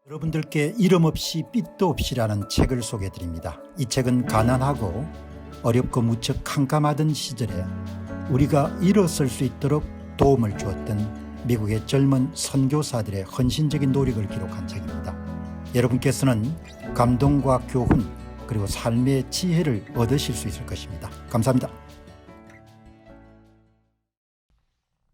여러분들께 이름 없이 빛도 없이라는 책을 소개해드립니다. 이 책은 가난하고 어렵고 무척 캄캄하던 시절에 우리가 일어설 수 있도록 도움을 주었던 미국의 젊은 선교사들의 헌신적인 노력을 기록한 책입니다. 여러분께서는 감동과 교훈 그리고 삶의 지혜를 얻으실 수 있을 것입니다. 감사합니다.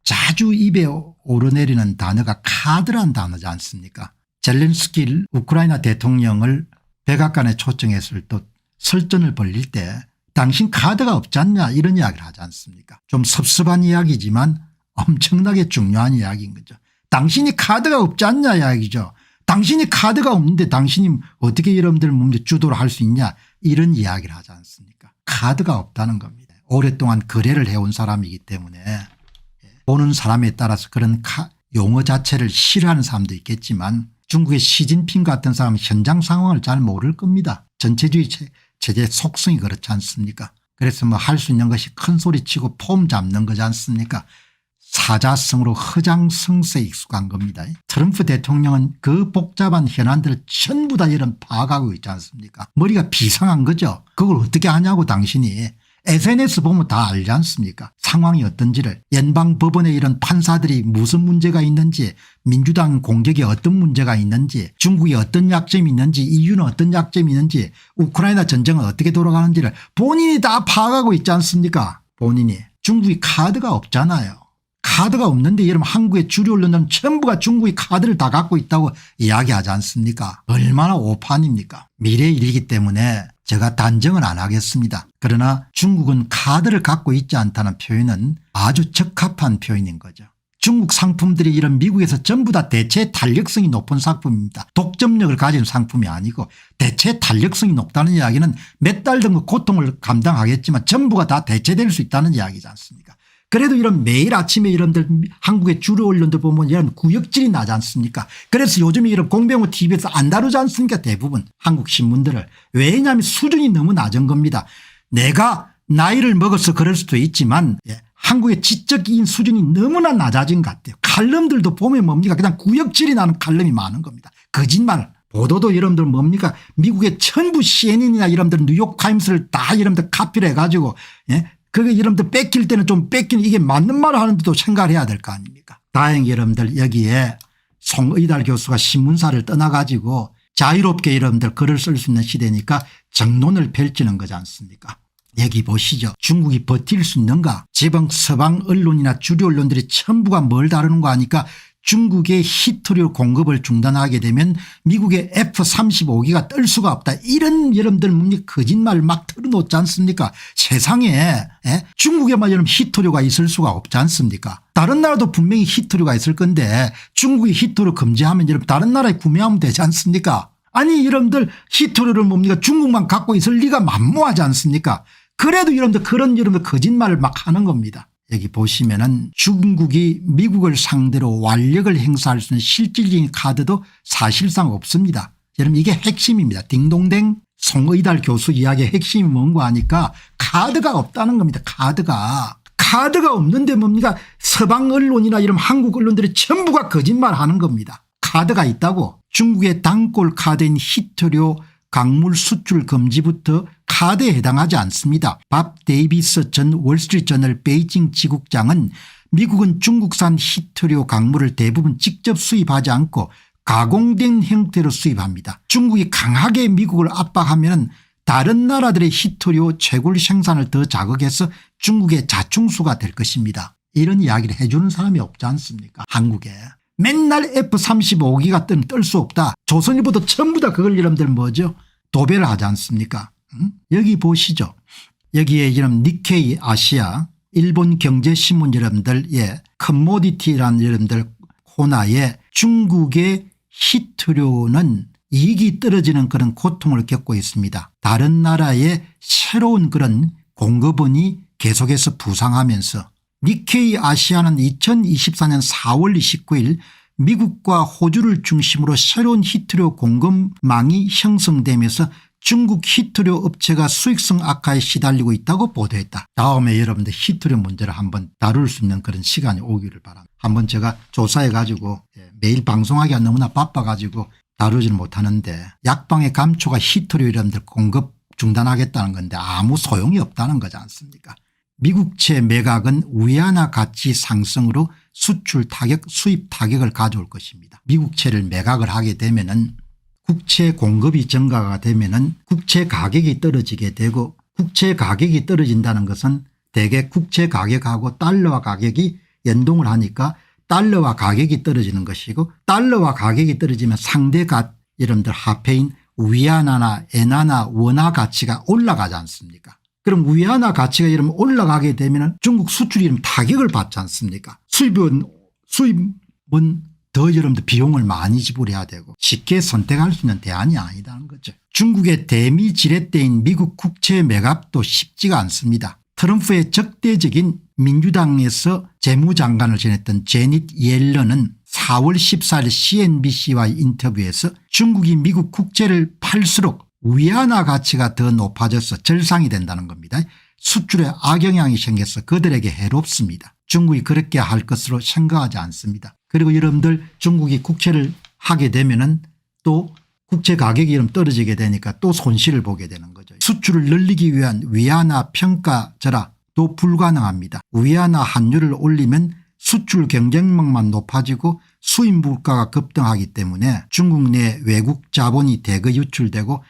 자주 입에 오르내리는 단어가 카드란 단어지 않습니까? 젤렌스키 우크라이나 대통령을 백악관에 초청했을 때 설전을 벌릴 때 당신 카드가 없지 않냐 이런 이야기를 하지 않습니까? 좀 섭섭한 이야기지만 엄청나게 중요한 이야기인 거죠. 당신이 카드가 없지 않냐 이야기죠. 당신이 카드가 없는데 당신이 어떻게 여러분들 몸에 주도를 할 수 있냐 이런 이야기를 하지 않습니까? 카드가 없다는 겁니다. 오랫동안 거래를 해온 사람이기 때문에 보는 사람에 따라서 그런 용어 자체를 싫어하는 사람도 있겠지만 중국의 시진핑 같은 사람은 현장 상황을 잘 모를 겁니다. 전체주의 체제의 속성이 그렇지 않습니까? 그래서 뭐 할 수 있는 것이 큰 소리 치고 폼 잡는 거지 않습니까? 사자성으로 허장성세에 익숙한 겁니다. 트럼프 대통령은 그 복잡한 현안들을 전부 다 이런 파악하고 있지 않습니까? 머리가 비상한 거죠. 그걸 어떻게 하냐고 당신이. SNS 보면 다 알지 않습니까? 상황이 어떤지를. 연방법원에 이런 판사들이 무슨 문제가 있는지, 민주당 공격에 어떤 문제가 있는지, 중국이 어떤 약점이 있는지, EU는 어떤 약점이 있는지, 우크라이나 전쟁은 어떻게 돌아가는지를 본인이 다 파악하고 있지 않습니까? 본인이. 중국이 카드가 없잖아요. 카드가 없는데 여러분 한국의 주류 언론들은 전부가 중국이 카드를 다 갖고 있다고 이야기하지 않습니까? 얼마나 오판입니까? 미래의 일이기 때문에 제가 단정은 안 하겠습니다. 그러나 중국은 카드를 갖고 있지 않다는 표현은 아주 적합한 표현인 거죠. 중국 상품들이 이런 미국에서 전부 다 대체 탄력성이 높은 상품입니다. 독점력을 가진 상품이 아니고 대체 탄력성이 높다는 이야기는 몇 달 정도 고통을 감당하겠지만 전부가 다 대체될 수 있다는 이야기지 않습니까? 그래도 이런 매일 아침에 이런들 한국의 주류 언론들 보면 이런 구역질이 나지 않습니까? 그래서 요즘에 이런 공병호 TV에서 안 다루지 않습니까? 대부분 한국 신문들을. 왜냐하면 수준이 너무 낮은 겁니다. 내가 나이를 먹어서 그럴 수도 있지만 한국의 지적인 수준이 너무나 낮아진 것 같아요. 칼럼들도 보면 뭡니까? 그냥 구역질이 나는 칼럼이 많은 겁니다. 거짓말. 보도도 여러분들 뭡니까? 미국의 전부 CNN이나 여러분들 뉴욕타임스를 다 여러분들 카피를 해가지고 그게 여러분들 뺏길 때는 좀 뺏기는 이게 맞는 말을 하는데도 생각을 해야 될 거 아닙니까? 다행히 여러분들 여기에 송의달 교수가 신문사를 떠나가지고 자유롭게 여러분들 글을 쓸 수 있는 시대니까 정론을 펼치는 거지 않습니까? 여기 보시죠. 중국이 버틸 수 있는가? 지방 서방 언론이나 주류 언론들이 전부가 뭘 다루는 거 아니까 중국의 히토류 공급을 중단하게 되면 미국의 F-35기가 뜰 수가 없다. 이런 여러분들 거짓말을 막 털어놓지 않습니까? 세상에 중국에만 여러분 히토류가 있을 수가 없지 않습니까? 다른 나라도 분명히 히토류가 있을 건데 중국이 히토류 금지하면 여러분 다른 나라에 구매하면 되지 않습니까? 아니 여러분들 히토류를 뭡니까? 중국만 갖고 있을 리가 만무하지 않습니까? 그래도 여러분들 그런 여러분들 거짓말을 막 하는 겁니다. 여기 보시면은 중국이 미국을 상대로 완력을 행사할 수 있는 실질적인 카드도 사실상 없습니다. 여러분 이게 핵심입니다. 딩동댕 송의달 교수 이야기의 핵심이 뭔가 하니까 카드가 없다는 겁니다. 카드가 없는데 뭡니까? 서방 언론이나 이런 한국 언론들이 전부가 거짓말하는 겁니다. 카드가 있다고. 중국의 단골 카드인 히토류 광물 수출 금지부터 카드에 해당하지 않습니다. 밥 데이비스 전 월스트리트저널 베이징 지국장은 미국은 중국산 히토류 광물을 대부분 직접 수입하지 않고 가공된 형태로 수입합니다. 중국이 강하게 미국을 압박하면 다른 나라들의 히토류 채굴 생산을 더 자극해서 중국의 자충수가 될 것입니다. 이런 이야기를 해주는 사람이 없지 않습니까? 한국에. 맨날 F-35기가 뜰 수 없다. 조선일보도 전부 다 그걸 여러분들 뭐죠? 도배를 하지 않습니까? 여기 보시죠. 여기에 이런 니케이 아시아 일본 경제신문 여러분들 커모디티라는 여러분들 코너에 중국의 히토류는 이익이 떨어지는 그런 고통을 겪고 있습니다. 다른 나라의 새로운 그런 공급원이 계속해서 부상하면서 니케이 아시아는 2024년 4월 29일 미국과 호주를 중심으로 새로운 히토류 공급망이 형성되면서 중국 히토류 업체가 수익성 악화에 시달리고 있다고 보도했다. 다음에 여러분들 히토류 문제를 한번 다룰 수 있는 그런 시간이 오기를 바랍니다. 한번 제가 조사해 가지고 매일 방송하기가 너무나 바빠 가지고 다루지는 못하는데 약방의 감초가 히토류 이름들 공급 중단하겠다는 건데 아무 소용이 없다는 거지 않습니까? 미국채 매각은 위안화 가치 상승으로 수출 타격 수입 타격을 가져올 것입니다. 미국채를 매각을 하게 되면은 국채 공급이 증가가 되면은 국채 가격이 떨어지게 되고 국채 가격이 떨어진다는 것은 대개 국채 가격하고 달러와 가격이 연동을 하니까 달러와 가격이 떨어지는 것이고 달러와 가격이 떨어지면 상대가 여러분들 화폐인 위안화나 엔화나 원화 가치가 올라가지 않습니까? 그럼 위안화 가치가 여러분 올라가게 되면 중국 수출이 타격을 받지 않습니까? 수입은 더 여러분들 비용을 많이 지불해야 되고 쉽게 선택할 수 있는 대안이 아니다는 거죠. 중국의 대미 지렛대인 미국 국채 매각도 쉽지가 않습니다. 트럼프의 적대적인 민주당에서 재무장관을 지냈던 제닛 옐런은 4월 14일 CNBC와 인터뷰에서 중국이 미국 국채를 팔수록 위안화 가치가 더 높아져서 절상이 된다는 겁니다. 수출에 악영향이 생겨서 그들에게 해롭습니다. 중국이 그렇게 할 것으로 생각하지 않습니다. 그리고 여러분들 중국이 국채를 하게 되면은 또 국채 가격이 떨어지게 되니까 또 손실을 보게 되는 거죠. 수출을 늘리기 위한 위안화 평가절하도 불가능합니다. 위안화 환율을 올리면 수출 경쟁력만 높아지고 수입 물가가 급등하기 때문에 중국 내 외국 자본이 대거 유출되고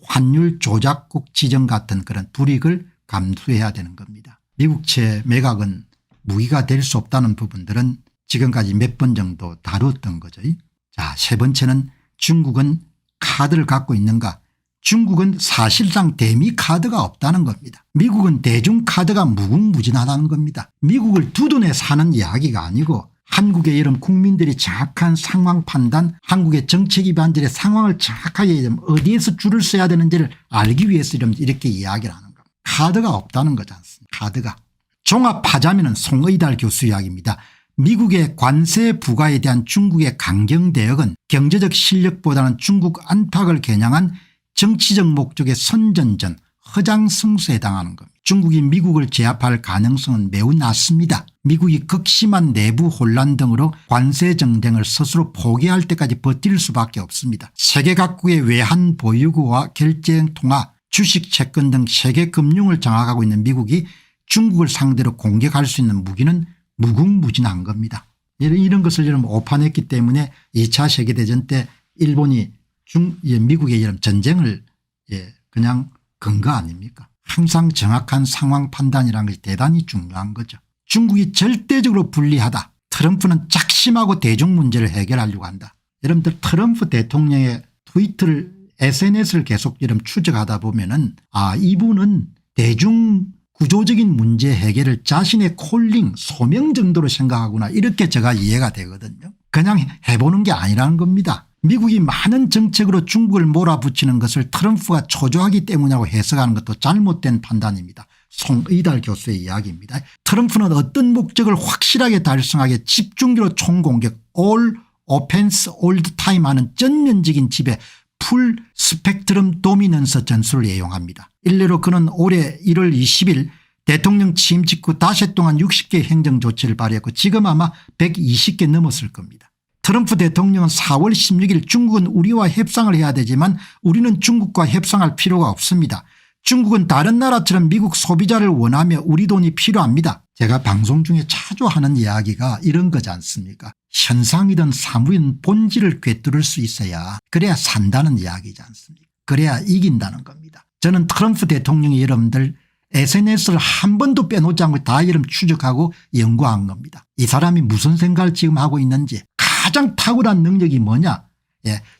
환율 조작국 지정 같은 그런 불이익을 감수해야 되는 겁니다. 미국채 매각은 무기가 될 수 없다는 부분들은 지금까지 몇 번 정도 다뤘던 거죠. 자, 세 번째는 중국은 카드를 갖고 있는가. 중국은 사실상 대미 카드가 없다는 겁니다. 미국은 대중 카드가 무궁무진하다는 겁니다. 미국을 두둔해 사는 이야기가 아니고 한국의 이런 국민들이 정확한 상황 판단 한국의 정책 위반들의 상황을 정확하게 어디에서 줄을 서야 되는지를 알기 위해서 이렇게 이야기를 하는 겁니다. 카드가 없다는 거지 않습니까? 카드가. 종합하자면 송의달 교수 이야기입니다. 미국의 관세 부과에 대한 중국의 강경 대응은 경제적 실력보다는 중국 안팎을 겨냥한 정치적 목적의 선전전 허장승수에 해당하는 겁니다. 중국이 미국을 제압할 가능성은 매우 낮습니다. 미국이 극심한 내부 혼란 등으로 관세 정쟁을 스스로 포기할 때까지 버틸 수밖에 없습니다. 세계 각국의 외환 보유고와 결제 통화 주식 채권 등 세계 금융을 장악하고 있는 미국이 중국을 상대로 공격할 수 있는 무기는 무궁무진한 겁니다. 이런 것을 여러분 오판했기 때문에 2차 세계대전 때 일본이 미국의 이런 전쟁을 그냥 건 거 아닙니까? 항상 정확한 상황 판단이라는 것이 대단히 중요한 거죠. 중국이 절대적으로 불리하다. 트럼프는 작심하고 대중 문제를 해결하려고 한다. 여러분들 트럼프 대통령의 트위터를 SNS를 계속 여러분 추적하다 보면은 이분은 대중 구조적인 문제 해결을 자신의 콜링 소명 정도로 생각하구나 이렇게 제가 이해가 되거든요. 그냥 해보는 게 아니라는 겁니다. 미국이 많은 정책으로 중국을 몰아붙이는 것을 트럼프가 초조하기 때문이라고 해석하는 것도 잘못된 판단입니다. 송의달 교수의 이야기입니다. 트럼프는 어떤 목적을 확실하게 달성하게 집중적으로 총공격 all offense all the time 하는 전면적인 지배 풀 스펙트럼 도미넌스 전술을 애용합니다. 일례로 그는 올해 1월 20일 대통령 취임 직후 닷새 동안 60개 행정조치를 발휘했고 지금 아마 120개 넘었을 겁니다. 트럼프 대통령은 4월 16일 중국은 우리와 협상을 해야 되지만 우리는 중국과 협상할 필요가 없습니다. 중국은 다른 나라처럼 미국 소비자를 원하며 우리 돈이 필요합니다. 제가 방송 중에 자주 하는 이야기가 이런 거지 않습니까? 현상이든 사무이든 본질을 꿰뚫을 수 있어야 그래야 산다는 이야기지 않습니까? 그래야 이긴다는 겁니다. 저는 트럼프 대통령이 여러분들 SNS를 한 번도 빼놓지 않고 다 여러분 추적하고 연구한 겁니다. 이 사람이 무슨 생각을 지금 하고 있는지 가장 탁월한 능력이 뭐냐.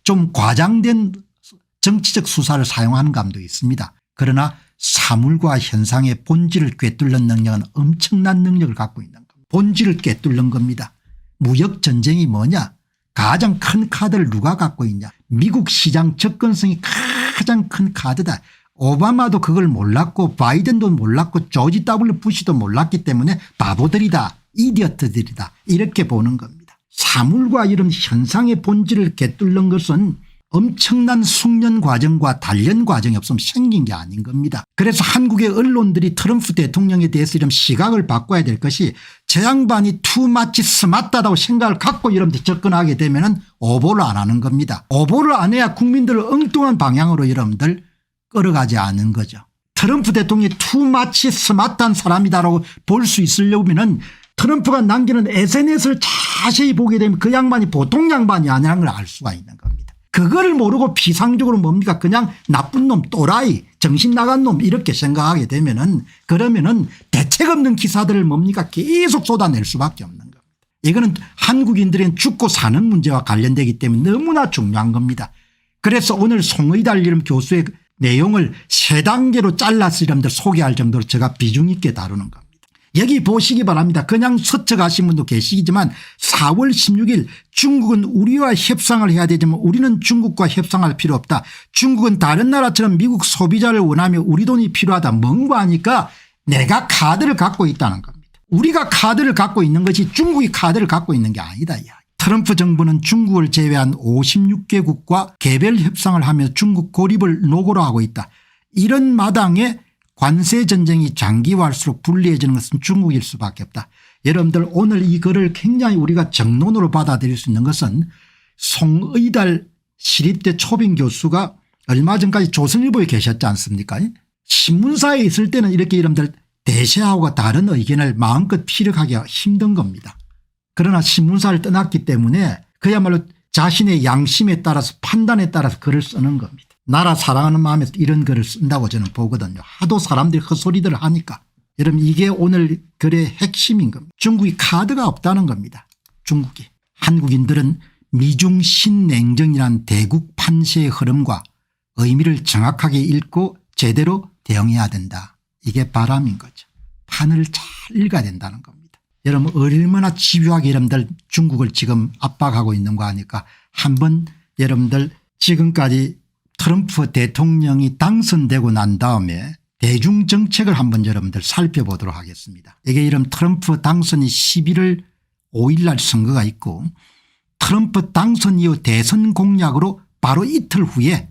좀 과장된 정치적 수사를 사용하는 감도 있습니다. 그러나 사물과 현상의 본질을 꿰뚫는 능력은 엄청난 능력을 갖고 있는 겁니다. 본질을 꿰뚫는 겁니다. 무역전쟁이 뭐냐. 가장 큰 카드를 누가 갖고 있냐. 미국 시장 접근성이 가장 큰 카드다. 오바마도 그걸 몰랐고 바이든도 몰랐고 조지 W 부시도 몰랐기 때문에 바보들이다. 이디어트들이다. 이렇게 보는 겁니다. 사물과 이런 현상의 본질을 꿰뚫는 것은 엄청난 숙련 과정과 단련 과정이 없으면 생긴 게 아닌 겁니다. 그래서 한국의 언론들이 트럼프 대통령에 대해서 이런 시각을 바꿔야 될 것이 저 양반이 투마치 스마트하다고 생각을 갖고 여러분들 접근하게 되면 오보를 안 하는 겁니다. 오보를 안 해야 국민들을 엉뚱한 방향으로 여러분들 끌어가지 않은 거죠. 트럼프 대통령이 투마치 스마트한 사람이다라고 볼 수 있으려면 트럼프가 남기는 SNS를 자세히 보게 되면 그 양반이 보통 양반이 아니라는 걸 알 수가 있는 겁니다. 그걸 모르고 피상적으로 뭡니까 그냥 나쁜 놈 또라이 정신 나간 놈 이렇게 생각하게 되면은 그러면은 대책 없는 기사들을 뭡니까 계속 쏟아낼 수밖에 없는 겁니다. 이거는 한국인들은 죽고 사는 문제와 관련되기 때문에 너무나 중요한 겁니다. 그래서 오늘 송의달 이런 교수의 내용을 3단계로 잘라서 여러분들 소개할 정도로 제가 비중 있게 다루는 겁니다. 여기 보시기 바랍니다. 그냥 스쳐가신 분도 계시지만 4월 16일 중국은 우리와 협상을 해야 되지만 우리는 중국과 협상할 필요 없다. 중국은 다른 나라처럼 미국 소비자를 원하며 우리 돈이 필요하다. 뭔가 하니까 내가 카드를 갖고 있다는 겁니다. 우리가 카드를 갖고 있는 것이 중국이 카드를 갖고 있는 게 아니다. 트럼프 정부는 중국을 제외한 56개국과 개별 협상을 하며 중국 고립을 노고로 하고 있다. 이런 마당에 관세 전쟁이 장기화할수록 불리해지는 것은 중국일 수밖에 없다. 여러분들 오늘 이 글을 굉장히 우리가 정론으로 받아들일 수 있는 것은 송의달 시립대 초빙 교수가 얼마 전까지 조선일보에 계셨지 않습니까? 신문사에 있을 때는 이렇게 여러분들 대세하고 다른 의견을 마음껏 피력하기가 힘든 겁니다. 그러나 신문사를 떠났기 때문에 그야말로 자신의 양심에 따라서 판단에 따라서 글을 쓰는 겁니다. 나라 사랑하는 마음에서 이런 글을 쓴다고 저는 보거든요. 하도 사람들이 헛소리들을 하니까. 여러분 이게 오늘 글의 핵심인 겁니다. 중국이 카드가 없다는 겁니다. 중국이. 한국인들은 미중 신냉정이란 대국 판세의 흐름과 의미를 정확하게 읽고 제대로 대응해야 된다. 이게 바람인 거죠. 판을 잘 읽어야 된다는 겁니다. 여러분 얼마나 집요하게 여러분들 중국을 지금 압박하고 있는 거 아니까 한번 여러분들 지금까지 트럼프 대통령이 당선되고 난 다음에 대중정책을 한번 여러분들 살펴보도록 하겠습니다. 이게 이런 트럼프 당선이 11월 5일 날 선거가 있고 트럼프 당선 이후 대선 공약으로 바로 이틀 후에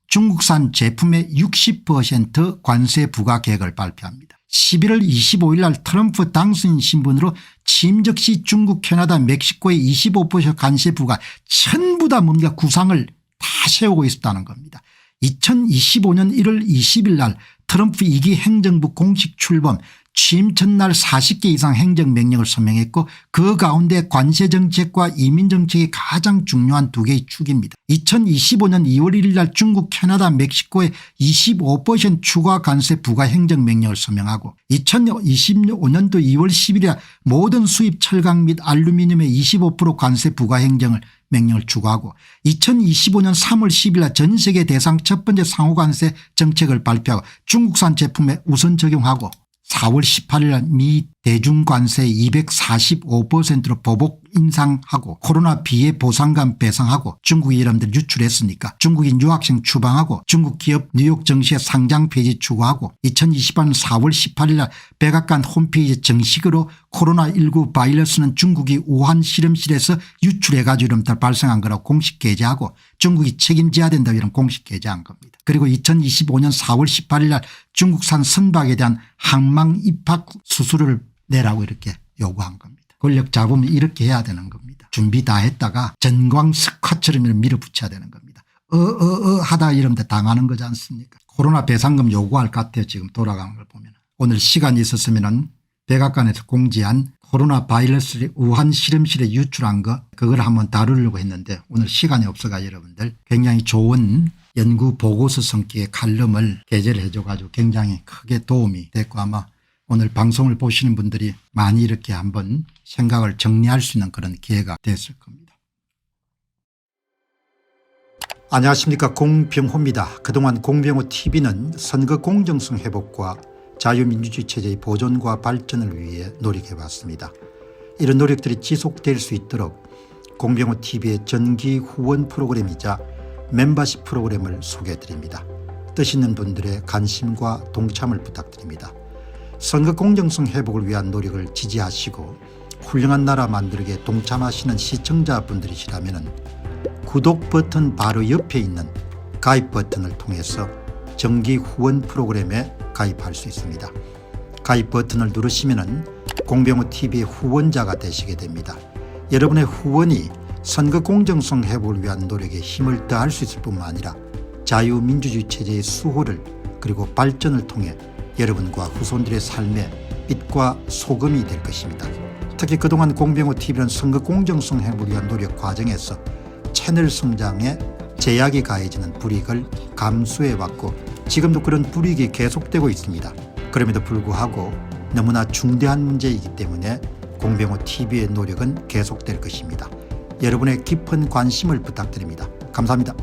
중국산 제품의 60% 관세 부과 계획을 발표합니다. 11월 25일 날 트럼프 당선 신분으로 취임 즉시 중국, 캐나다, 멕시코의 25% 관세 부과 전부 다 뭡니까 구상을 다 세우고 있었다는 겁니다. 2025년 1월 20일 날 트럼프 2기 행정부 공식 출범 취임 첫날 40개 이상 행정명령을 서명했고 그 가운데 관세정책과 이민정책이 가장 중요한 두 개의 축입니다. 2025년 2월 1일 날 중국, 캐나다, 멕시코에 25% 추가 관세 부과 행정명령을 서명하고 2025년도 2월 10일에 모든 수입 철강 및 알루미늄의 25% 관세 부과 명령을 추구하고 2025년 3월 10일 날 전 세계 대상 첫 번째 상호관세 정책을 발표하고 중국산 제품에 우선 적용하고 4월 18일 날 미 대중관세 245%로 보복 인상하고 코로나 피해 보상금 배상하고 중국이 여러분들 유출했으니까 중국인 유학생 추방하고 중국 기업 뉴욕 증시의 상장 폐지 추구하고 2028년 4월 18일 날 백악관 홈페이지 정식으로 코로나19 바이러스는 중국이 우한 실험실에서 유출해 가지고 여러분들 발생한 거라고 공식 게재하고 중국이 책임져야 된다고 이런 공식 게재한 겁니다. 그리고 2025년 4월 18일 날 중국산 선박에 대한 항만 입학 수수료를 내라고 이렇게 요구한 겁니다. 권력 잡으면 이렇게 해야 되는 겁니다. 준비 다 했다가 전광 스쿼처럼 밀어붙여야 되는 겁니다. 하다 이러면 당하는 거지 않습니까? 코로나 배상금 요구할 것 같아요. 지금 돌아가는 걸 보면. 오늘 시간이 있었으면 백악관에서 공지한 코로나 바이러스를 우한 실험실에 유출한 거 그걸 한번 다루려고 했는데 오늘 시간이 없어가 여러분들 굉장히 좋은 연구 보고서 성격의 칼럼을 게재를 해줘 가지고 굉장히 크게 도움이 됐고 아마 오늘 방송을 보시는 분들이 많이 이렇게 한번 생각을 정리할 수 있는 그런 기회가 됐을 겁니다. 안녕하십니까, 공병호입니다. 그동안 공병호TV는 선거 공정성 회복과 자유민주주의 체제의 보존과 발전을 위해 노력해왔습니다. 이런 노력들이 지속될 수 있도록 공병호TV의 정기 후원 프로그램이자 멤버십 프로그램을 소개해드립니다. 뜻 있는 분들의 관심과 동참을 부탁드립니다. 선거 공정성 회복을 위한 노력을 지지하시고 훌륭한 나라 만들기에 동참하시는 시청자분들이시라면 구독 버튼 바로 옆에 있는 가입 버튼을 통해서 정기 후원 프로그램에 가입할 수 있습니다. 가입 버튼을 누르시면 공병호TV의 후원자가 되시게 됩니다. 여러분의 후원이 선거 공정성 회복을 위한 노력에 힘을 더할 수 있을 뿐만 아니라 자유민주주의 체제의 수호를 그리고 발전을 통해 여러분과 후손들의 삶에 빛과 소금이 될 것입니다. 특히 그동안 공병호TV는 선거 공정성 회복을 위한 노력 과정에서 채널 성장에 제약이 가해지는 불이익을 감수해왔고 지금도 그런 불이익이 계속되고 있습니다. 그럼에도 불구하고 너무나 중대한 문제이기 때문에 공병호TV의 노력은 계속될 것입니다. 여러분의 깊은 관심을 부탁드립니다. 감사합니다.